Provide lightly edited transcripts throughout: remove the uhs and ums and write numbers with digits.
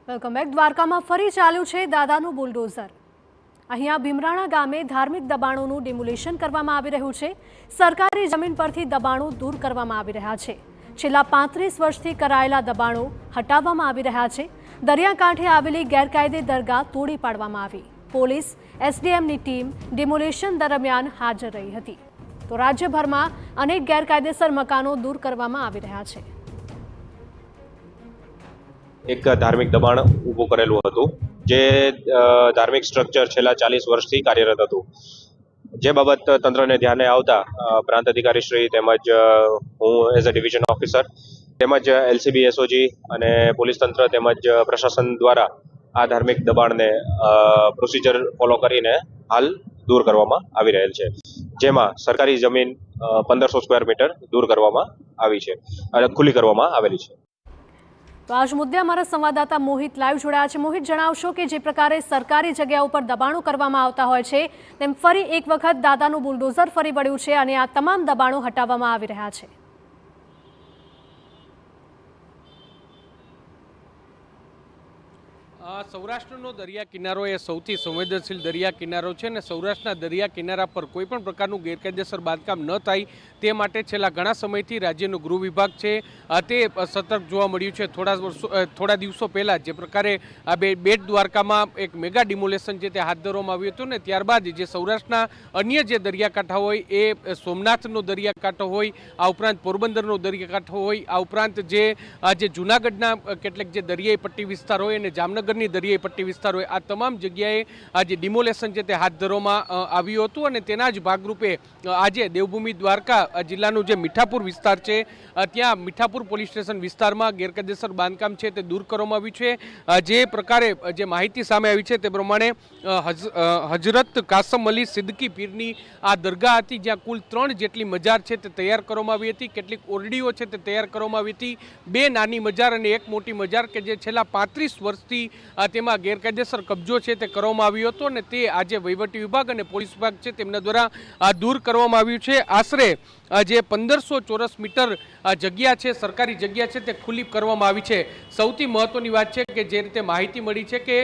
Welcome back. દ્વારકામાં ફરી ચાલ્યું છે દાદાનું બુલડોઝર। અહીંયા ભીમરાણા ગામે ધાર્મિક દબાણોનું ડિમોલિશન કરવામાં આવી રહ્યું છે। સરકારી જમીન પરથી દબાણો દૂર કરવામાં આવી રહ્યા છે। છેલ્લા 35 વર્ષથી કરાયેલા દબાણો હટાવવામાં આવી રહ્યા છે। દરિયાકાંઠે આવેલી ગેરકાયદે દરગાહ તોડી પાડવામાં આવી। પોલીસ એસડીએમની ટીમ ડિમોલિશન દરમિયાન હાજર રહી હતી। તો રાજ્યભરમાં અનેક ગેરકાયદેસર મકાનો દૂર કરવામાં આવી રહ્યા છે। એક ધાર્મિક દબાણ ઊભું કરેલું હતું, જે ધાર્મિક સ્ટ્રક્ચર છેલ્લા 40 વર્ષથી કાર્યરત હતું। જે બાબત તંત્રને ધ્યાને આવતા પ્રાંત અધિકારી શ્રી તેમજ હું એઝ અ ડિવિઝન ઓફિસર તેમજ એલસીબી એસઓજી અને પોલીસ તંત્ર તેમજ પ્રશાસન દ્વારા આ ધાર્મિક દબાણને પ્રોસિજર ફોલો કરીને હાલ દૂર કરવામાં આવી રહેલ છે। જેમાં સરકારી જમીન 1500 સ્ક્વેર મીટર દૂર કરવામાં આવી છે અને ખુલ્લી કરવામાં આવેલી છે। તો આજ મુદ્દે અમારા સંવાદદાતા મોહિત લાઈવ જોડાયા છે। મોહિત, જણાવશો કે જે પ્રકારે સરકારી જગ્યા ઉપર દબાણો કરવામાં આવતા હોય છે તેમ ફરી એક વખત દાદાનું બુલડોઝર ફરી વળ્યું છે અને આ તમામ દબાણો હટાવવામાં આવી રહ્યા છે। સૌરાષ્ટ્રનો દરિયા કિનારો એ સૌથી સંવેદનશીલ દરિયા કિનારો છે અને સૌરાષ્ટ્રના દરિયા કિનારા પર કોઈપણ પ્રકારનું ગેરકાયદેસર બાંધકામ ન થાય તે માટે છેલ્લા ઘણા સમયથી રાજ્યનો ગૃહ વિભાગ છે તે સતર્ક જોવા મળ્યું છે। થોડા દિવસો પહેલાં જે પ્રકારે આ બેટ દ્વારકામાં એક મેગા ડિમોલેશન છે તે હાથ ધરવામાં આવ્યું હતું ને ત્યારબાદ જે સૌરાષ્ટ્રના અન્ય જે દરિયાકાંઠા હોય એ સોમનાથનો દરિયાકાંઠો હોય, આ ઉપરાંત પોરબંદરનો દરિયાકાંઠો હોય, આ ઉપરાંત જે જૂનાગઢના કેટલાક જે દરિયાઈ પટ્ટી વિસ્તાર હોય અને જામનગરની દરિયાઈ પટ્ટી વિસ્તાર હોય, આ તમામ જગ્યાએ આ જે ડિમોલેશન છે તે હાથ ધરવામાં આવ્યું હતું અને તેના જ ભાગરૂપે આજે દેવભૂમિ દ્વારકા જિલ્લાનું જે મીઠાપુર વિસ્તાર છે ત્યાં મીઠાપુર પોલીસ સ્ટેશન વિસ્તારમાં ગેરકાયદેસર બાંધકામ છે તે દૂર કરવામાં આવ્યું છે। જે પ્રકારે જે માહિતી સામે આવી છે તે પ્રમાણે હજરત કાસમ અલી સિદ્દકી પીરની આ દરગાહ હતી, જ્યાં કુલ 3 જેટલી મજાર છે તે તૈયાર કરવામાં આવી હતી। કેટલીક ઓરડીઓ છે તે તૈયાર કરવામાં આવી હતી, 2 નાની મજાર અને 1 મોટી મજાર કે જે છેલ્લા 35 વર્ષથી તેમાં ગેરકાયદેસર કબજો છે તે કરવામાં આવ્યો હતો અને તે આજે વહીવટી વિભાગ અને પોલીસ વિભાગ છે તેમના દ્વારા દૂર કરવામાં આવ્યું છે। આશરે જે 1500 ચોરસ મીટર જગ્યા છે, સરકારી જગ્યા છે તે ખુલ્લી કરવામાં આવી છે। સૌથી મહત્વની વાત છે કે જે રીતે માહિતી મળી છે કે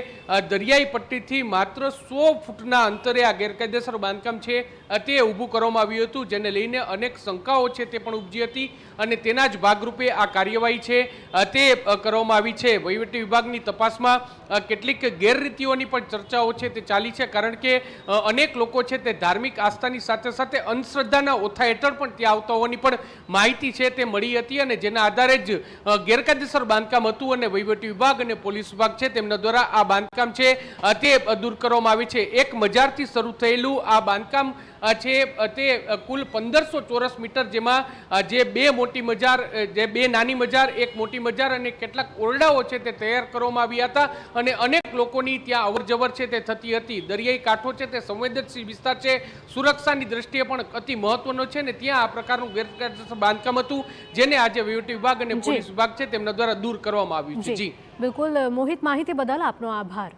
દરિયાઈ પટ્ટીથી માત્ર 100 ફૂટના અંતરે આ ગેરકાયદેસર બાંધકામ છે તે ઊભું કરવામાં આવ્યું હતું, જેને લઈને અનેક શંકાઓ છે તે પણ ઉપજી હતી અને તેના જ ભાગરૂપે આ કાર્યવાહી છે તે કરવામાં આવી છે। વહીવટી વિભાગની તપાસમાં કેટલીક ગેરરીતિઓની પણ ચર્ચાઓ છે તે ચાલી છે, કારણ કે અનેક લોકો છે તે ધાર્મિક આસ્થાની સાથે સાથે અંધશ્રદ્ધાના ઓથા હેઠળ પણ ત્યાં આવતા હોવાની પણ માહિતી છે તે મળી હતી અને જેના આધારે જ ગેરકાયદેસર બાંધકામ હતું અને વહીવટી વિભાગ અને પોલીસ વિભાગ છે તેમના દ્વારા આ બાંધકામ છે તે દૂર કરવામાં આવી છે। એક મજારથી શરૂ થયેલું આ બાંધકામ છે તે કુલ 1500 ચોરસ મીટર, જેમાં જે 2 મોટી મજાર, જે 2 નાની મજાર, 1 મોટી મજાર અને કેટલાક ઓરડાઓ છે તે તૈયાર કરવામાં આવ્યા હતા અને અનેક લોકોની ત્યાં અવરજવર છે તે થતી હતી। દરિયાઈ કાંઠો છે તે સંવેદનશીલ વિસ્તાર છે, સુરક્ષાની દ્રષ્ટિએ પણ અતિ મહત્વનો છે ને ત્યાં આ પ્રકારનું ગેરકાયદેસર બાંધકામ હતું, જેને આજે વહીવટી વિભાગ અને પોલીસ વિભાગ છે તેમના દ્વારા દૂર કરવામાં આવ્યું છે। જી બિલકુલ મોહિત, માહિતી બદલ આપનો આભાર।